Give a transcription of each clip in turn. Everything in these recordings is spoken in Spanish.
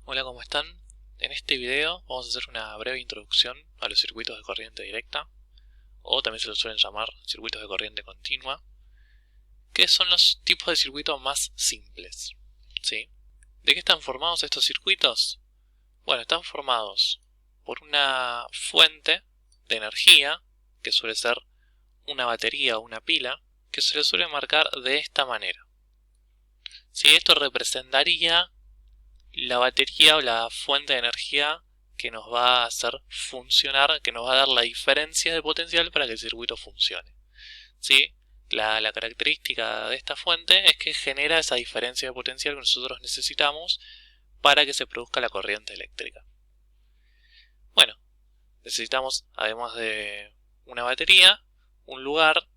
Hola, ¿cómo están? En este video vamos a hacer una breve introducción a los circuitos de corriente directa, o también se los suelen llamar circuitos de corriente continua, que son los tipos de circuitos más simples, ¿sí? ¿De qué están formados estos circuitos? Bueno, están formados por una fuente de energía, que suele ser una batería o una pila, que se le suele marcar de esta manera. ¿Sí? Esto representaría la batería o la fuente de energía que nos va a hacer funcionar, que nos va a dar la diferencia de potencial para que el circuito funcione. ¿Sí? La característica de esta fuente es que genera esa diferencia de potencial que nosotros necesitamos para que se produzca la corriente eléctrica. Bueno, necesitamos, además de una batería, un lugar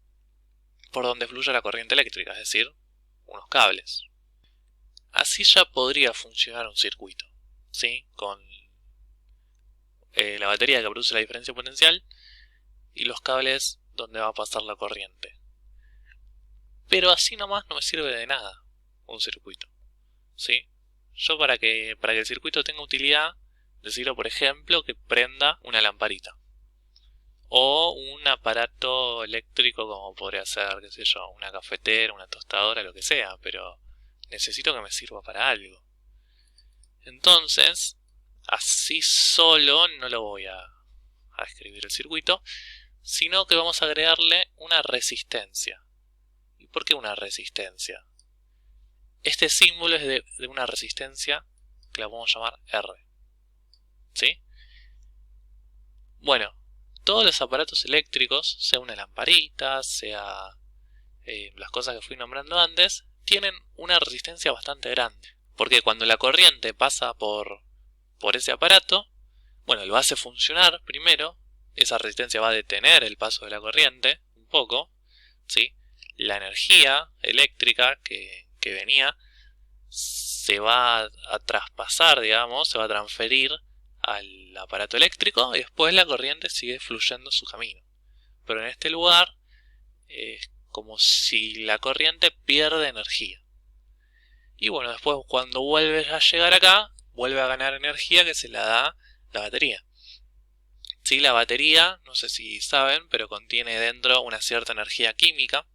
por donde fluya la corriente eléctrica, es decir, unos cables. Así ya podría funcionar un circuito, ¿sí? Con la batería que produce la diferencia potencial y los cables donde va a pasar la corriente. Pero así nomás no me sirve de nada un circuito, ¿sí? Yo para que el circuito tenga utilidad, necesito por ejemplo que prenda una lamparita o un aparato eléctrico como podría ser, qué sé yo, una cafetera, una tostadora, lo que sea, pero necesito que me sirva para algo. Entonces, así solo no lo voy a escribir el circuito, sino que vamos a agregarle una resistencia. ¿Y por qué una resistencia? Este símbolo es de una resistencia que la podemos llamar R. ¿Sí? Bueno, todos los aparatos eléctricos, sea una lamparita, sea las cosas que fui nombrando antes, tienen una resistencia bastante grande. Porque cuando la corriente pasa por ese aparato, bueno, lo hace funcionar primero, esa resistencia va a detener el paso de la corriente un poco, ¿sí? La energía eléctrica que venía se va a traspasar, digamos, se va a transferir al aparato eléctrico y después la corriente sigue fluyendo su camino. Pero en este lugar es como si la corriente pierde energía. Y bueno, después cuando vuelve a llegar acá, vuelve a ganar energía que se la da la batería. Sí, la batería, no sé si saben, pero contiene dentro una cierta energía química.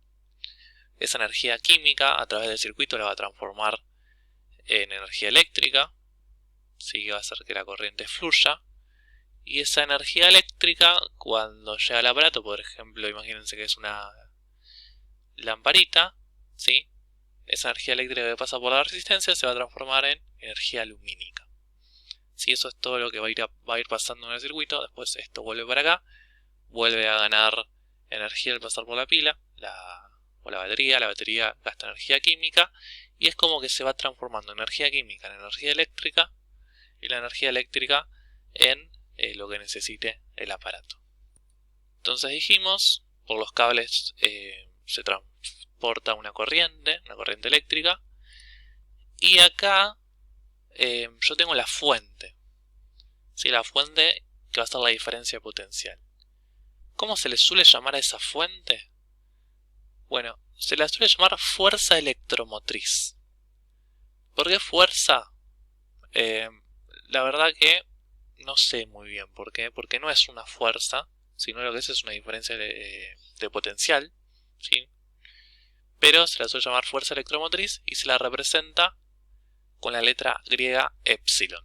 Esa energía química a través del circuito la va a transformar en energía eléctrica, sí, que va a hacer que la corriente fluya. Y esa energía eléctrica, cuando llega al aparato, por ejemplo, imagínense que es una lamparita, ¿sí? Esa energía eléctrica que pasa por la resistencia se va a transformar en energía lumínica. Si eso es todo lo que va a ir pasando en el circuito, después esto vuelve para acá, vuelve a ganar energía al pasar por la pila, o la batería gasta energía química, y es como que se va transformando energía química en energía eléctrica, y la energía eléctrica en lo que necesite el aparato. Entonces dijimos, por los cables se transporta una corriente eléctrica, y acá yo tengo la fuente, ¿sí? La fuente que va a ser la diferencia potencial. ¿Cómo se le suele llamar a esa fuente? Bueno, se la suele llamar fuerza electromotriz. ¿Por qué fuerza? La verdad que no sé muy bien por qué, porque no es una fuerza, sino lo que es una diferencia de potencial, ¿sí? Pero se la suele llamar fuerza electromotriz y se la representa con la letra griega epsilon,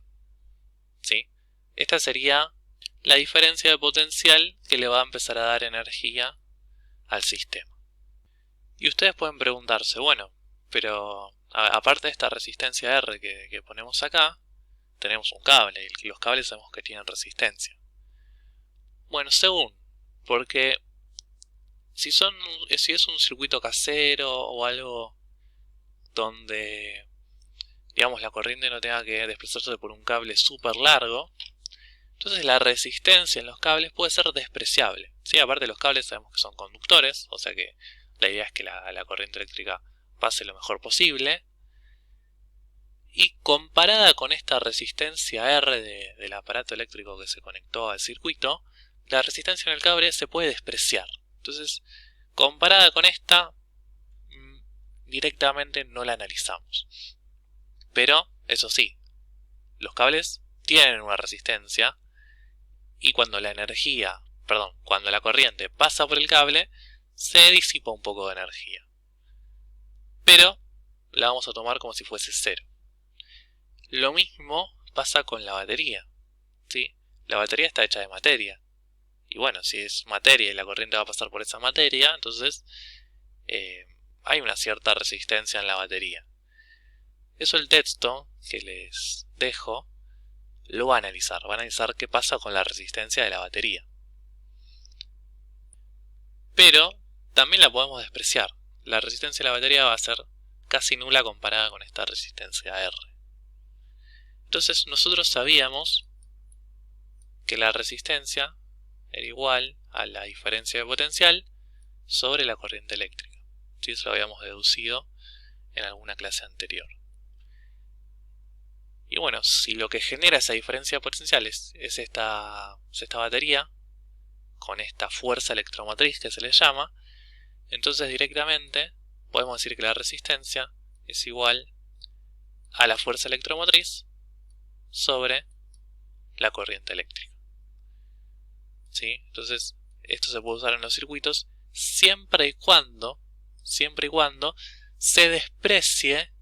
¿sí? Esta sería la diferencia de potencial que le va a empezar a dar energía al sistema. Y ustedes pueden preguntarse, bueno, pero aparte de esta resistencia R que ponemos acá, tenemos un cable, y los cables sabemos que tienen resistencia. Bueno, según, porque si es un circuito casero o algo donde, digamos, la corriente no tenga que desplazarse por un cable súper largo, entonces la resistencia en los cables puede ser despreciable. ¿Sí? Aparte los cables sabemos que son conductores, o sea que la idea es que la corriente eléctrica pase lo mejor posible. Y comparada con esta resistencia R del aparato eléctrico que se conectó al circuito, la resistencia en el cable se puede despreciar. Entonces, comparada con esta, directamente no la analizamos. Pero, eso sí, los cables tienen una resistencia y cuando cuando la corriente pasa por el cable, se disipa un poco de energía. Pero la vamos a tomar como si fuese cero. Lo mismo pasa con la batería, ¿sí? La batería está hecha de materia. Y bueno, si es materia y la corriente va a pasar por esa materia, entonces hay una cierta resistencia en la batería. Eso el texto que les dejo lo va a analizar. Va a analizar qué pasa con la resistencia de la batería. Pero también la podemos despreciar. La resistencia de la batería va a ser casi nula comparada con esta resistencia R. Entonces nosotros sabíamos que la resistencia era igual a la diferencia de potencial sobre la corriente eléctrica. ¿Sí? Eso lo habíamos deducido en alguna clase anterior. Y bueno, si lo que genera esa diferencia de potencial es esta batería, con esta fuerza electromotriz que se le llama, entonces directamente podemos decir que la resistencia es igual a la fuerza electromotriz sobre la corriente eléctrica. ¿Sí? Entonces esto se puede usar en los circuitos siempre y cuando se desprecie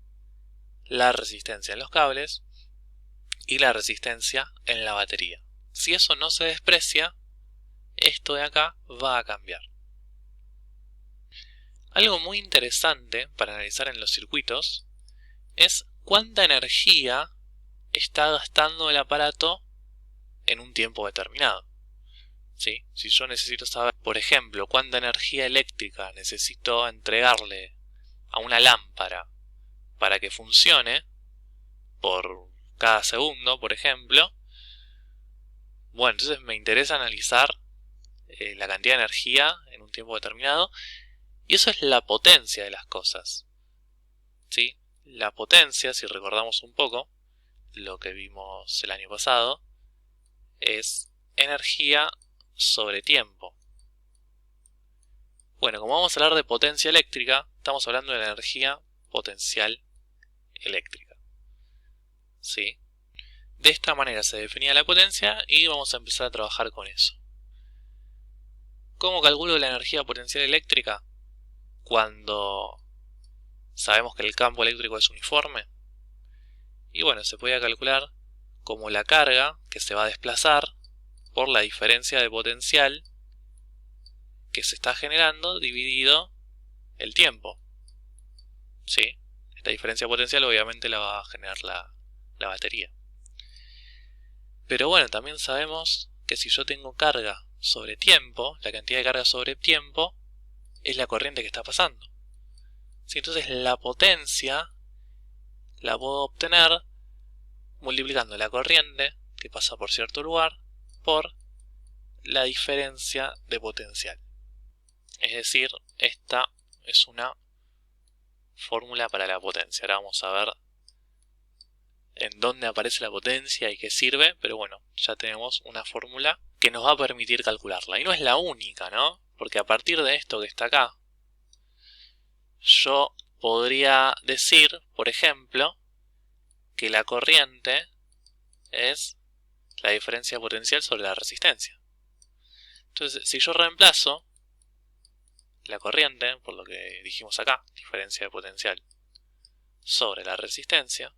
la resistencia en los cables y la resistencia en la batería. Si eso no se desprecia, esto de acá va a cambiar. Algo muy interesante para analizar en los circuitos es cuánta energía está gastando el aparato en un tiempo determinado. ¿Sí? Si yo necesito saber, por ejemplo, cuánta energía eléctrica necesito entregarle a una lámpara para que funcione por cada segundo, por ejemplo, bueno, entonces me interesa analizar la cantidad de energía en un tiempo determinado, y eso es la potencia de las cosas. ¿Sí? La potencia, si recordamos un poco lo que vimos el año pasado, es energía sobre tiempo. Bueno, como vamos a hablar de potencia eléctrica, estamos hablando de la energía potencial eléctrica. ¿Sí? De esta manera se definía la potencia y vamos a empezar a trabajar con eso. ¿Cómo calculo la energía potencial eléctrica? Cuando sabemos que el campo eléctrico es uniforme. Y bueno, se puede calcular como la carga que se va a desplazar por la diferencia de potencial que se está generando dividido el tiempo. ¿Sí? Esta diferencia potencial obviamente la va a generar la batería. Pero bueno, también sabemos que si yo tengo carga sobre tiempo, la cantidad de carga sobre tiempo es la corriente que está pasando. ¿Sí? Entonces la potencia la puedo obtener multiplicando la corriente que pasa por cierto lugar por la diferencia de potencial. Es decir, esta es una fórmula para la potencia. Ahora vamos a ver en dónde aparece la potencia y qué sirve, pero bueno, ya tenemos una fórmula que nos va a permitir calcularla. Y no es la única, ¿no? Porque a partir de esto que está acá, yo podría decir, por ejemplo, que la corriente es la diferencia potencial sobre la resistencia. Entonces, si yo reemplazo la corriente, por lo que dijimos acá, diferencia de potencial sobre la resistencia,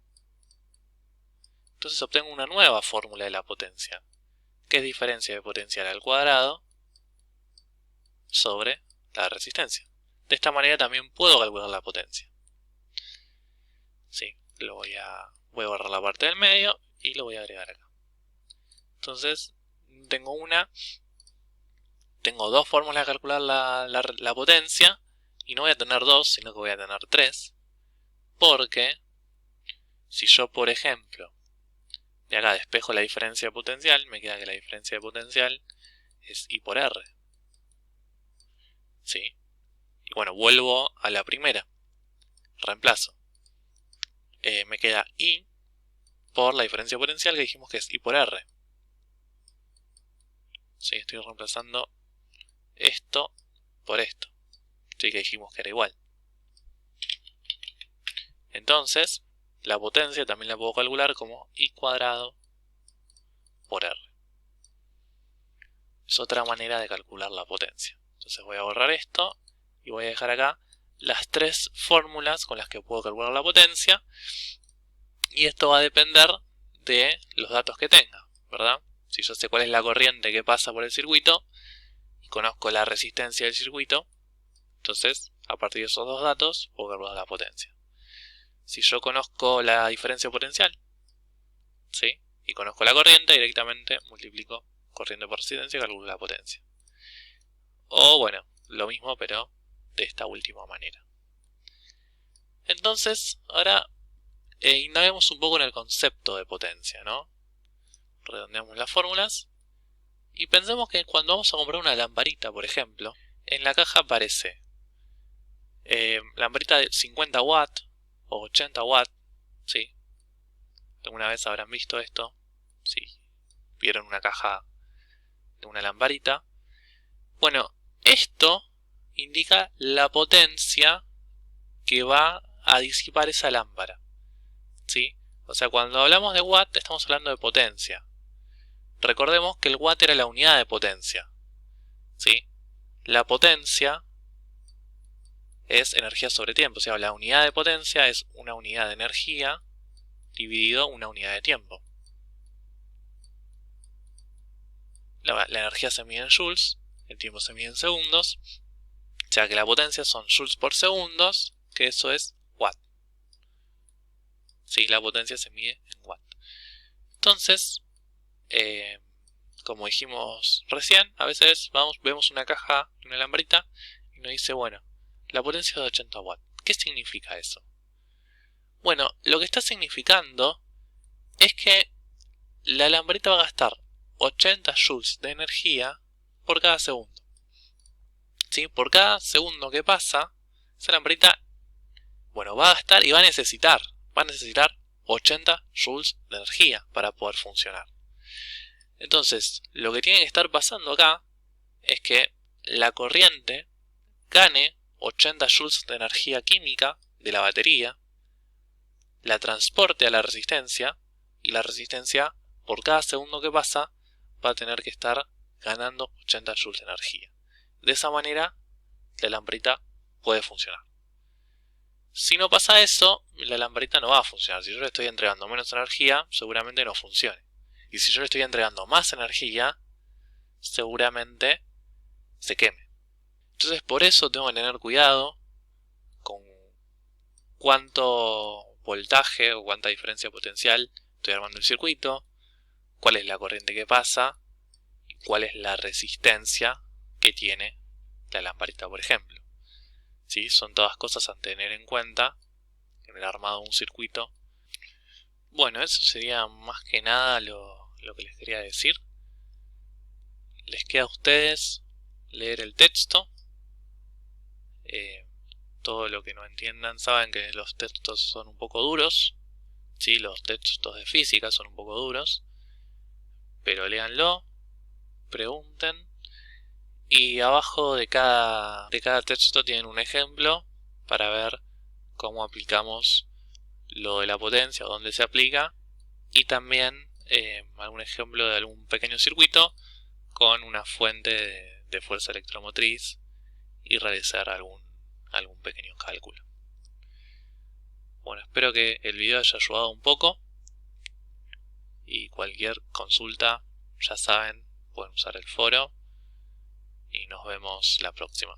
entonces obtengo una nueva fórmula de la potencia, que es diferencia de potencial al cuadrado sobre la resistencia. De esta manera también puedo calcular la potencia. Sí, voy a borrar la parte del medio y lo voy a agregar acá. Entonces, tengo dos fórmulas de calcular la potencia, y no voy a tener dos, sino que voy a tener tres, porque si yo, por ejemplo, de acá despejo la diferencia de potencial, me queda que la diferencia de potencial es I por R. ¿Sí? Y bueno, vuelvo a la primera. Reemplazo. Me queda I por la diferencia de potencial que dijimos que es I por R. ¿Sí? Estoy reemplazando esto por esto. ¿Sí? Que dijimos que era igual. Entonces, la potencia también la puedo calcular como I cuadrado por R. Es otra manera de calcular la potencia. Entonces voy a borrar esto y voy a dejar acá las tres fórmulas con las que puedo calcular la potencia. Y esto va a depender de los datos que tenga, ¿verdad? Si yo sé cuál es la corriente que pasa por el circuito y conozco la resistencia del circuito, entonces a partir de esos dos datos puedo calcular la potencia. Si yo conozco la diferencia potencial, ¿sí?, y conozco la corriente, directamente multiplico corriente por resistencia y calculo la potencia. O bueno, lo mismo pero de esta última manera. Entonces, ahora indaguemos un poco en el concepto de potencia, ¿no? Redondeamos las fórmulas y pensemos que cuando vamos a comprar una lamparita, por ejemplo, en la caja aparece lamparita de 50 watts o 80 watts, ¿sí? ¿Alguna vez habrán visto esto? Sí, vieron una caja de una lamparita. Bueno, esto indica la potencia que va a disipar esa lámpara, ¿sí? O sea, cuando hablamos de watt estamos hablando de potencia. Recordemos que el watt era la unidad de potencia, ¿sí? La potencia es energía sobre tiempo, o sea, la unidad de potencia es una unidad de energía dividido una unidad de tiempo. La energía se mide en joules, el tiempo se mide en segundos, o sea que la potencia son joules por segundos, que eso es watt. Sí, la potencia se mide en watt. Entonces, como dijimos recién, a veces vemos una caja, una lamparita, y nos dice, bueno, la potencia es de 80 watts. ¿Qué significa eso? Bueno, lo que está significando es que la lamparita va a gastar 80 joules de energía por cada segundo. ¿Sí? Por cada segundo que pasa, esa lamparita, bueno, va a gastar y va a necesitar 80 joules de energía para poder funcionar. Entonces, lo que tiene que estar pasando acá es que la corriente gane 80 joules de energía química de la batería, la transporte a la resistencia, y la resistencia, por cada segundo que pasa, va a tener que estar ganando 80 joules de energía. De esa manera, la lamparita puede funcionar. Si no pasa eso, la lamparita no va a funcionar. Si yo le estoy entregando menos energía, seguramente no funcione. Y si yo le estoy entregando más energía, seguramente se queme. Entonces por eso tengo que tener cuidado con cuánto voltaje o cuánta diferencia potencial estoy armando el circuito, cuál es la corriente que pasa y cuál es la resistencia que tiene la lamparita, por ejemplo. ¿Sí? Son todas cosas a tener en cuenta en el armado de un circuito. Bueno, eso sería más que nada lo que les quería decir. Les queda a ustedes leer el texto. Todo lo que no entiendan, saben que los textos son un poco duros. Sí, los textos de física son un poco duros. Pero léanlo, pregunten. Y abajo de cada texto tienen un ejemplo para ver cómo aplicamos lo de la potencia o dónde se aplica. Y también algún ejemplo de algún pequeño circuito con una fuente de fuerza electromotriz y realizar algún pequeño cálculo. Bueno, espero que el video haya ayudado un poco y cualquier consulta, ya saben, pueden usar el foro y nos vemos la próxima.